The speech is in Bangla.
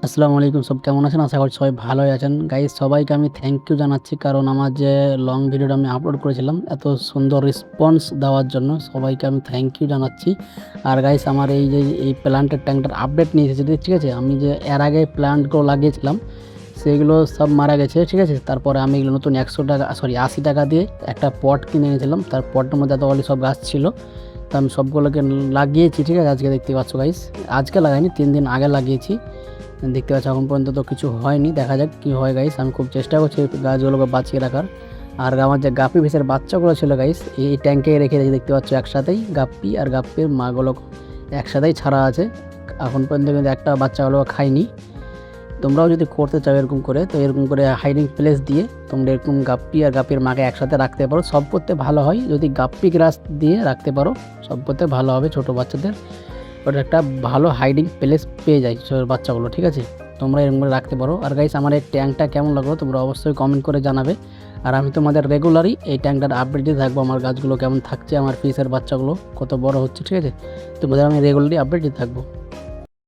আসসালামু আলাইকুম, সব কেমন আছেন? আশা করি সবাই ভালোই আছেন। গাইস সবাইকে আমি থ্যাংক ইউ জানাচ্ছি, কারণ আমার যে লং ভিডিওটা আমি আপলোড করেছিলাম এত সুন্দর রেসপন্স দেওয়ার জন্য সবাইকে আমি থ্যাংক ইউ জানাচ্ছি। আর গাইস আমার এই যে এই প্ল্যান্টের ট্যাঙ্কটার আপডেট নিয়ে এসেছি, ঠিক আছে? আমি যে এর আগে প্ল্যান্টগুলো লাগিয়েছিলাম সেগুলো সব মারা গেছে, ঠিক আছে? তারপরে আমি এগুলো নতুন 80 টাকা দিয়ে একটা পট কিনে এনেছিলাম। তার পটের মধ্যে এত অলরেডি সব গাছ ছিল, তো আমি সবগুলোকে লাগিয়েছি, ঠিক আছে? আজকে দেখতে পাচ্ছ গাইস, আজকে লাগাইনি, 3 দিন আগে লাগিয়েছি। দেখতে পাচ্ছ এখন পর্যন্ত তো কিছু হয়নি, দেখা যাক কি হয় গাইস। আমি খুব চেষ্টা করছি এই গাছগুলোকে বাঁচিয়ে রাখার। আর আমার যে গাপ্পি ফিশের বাচ্চাগুলো ছিল গাইস, এই ট্যাঙ্কে রেখে দিয়েছি, দেখতে পাচ্ছ একসাথেই গাপ্পি আর গাপ্পির মাগুলো একসাথেই ছাড়া আছে। এখন পর্যন্ত কিন্তু একটা বাচ্চাগুলো খাইনি। তোমরাও যদি করতে চাও এরকম করে, তো এরকম করে হাইডিং প্লেস দিয়ে তোমরা এরকম গাপ্পি আর গাপ্পির মাকে একসাথে রাখতে পারো, সব করতে ভালো হয়। যদি গাপ্পি গ্রাস দিয়ে রাখতে পারো সব করতে ভালো হবে ছোটো বাচ্চাদের, ওটা একটা ভালো হাইডিং প্লেস পেয়ে যায় বাচ্চাগুলো, ঠিক আছে? তোমরা এরকম করে রাখতে পারো। আর গাইস আমার এই ট্যাঙ্কটা কেমন লাগলো তোমরা অবশ্যই কমেন্ট করে জানাবে। আর আমি তোমাদের রেগুলারই এই ট্যাঙ্কটার আপডেট দিতে থাকবো, আমার গাছগুলো কেমন থাকছে, আমার ফিশের বাচ্চাগুলো কত বড় হচ্ছে, ঠিক আছে? তোমাদের আমি রেগুলারই আপডেট দিতে থাকবো।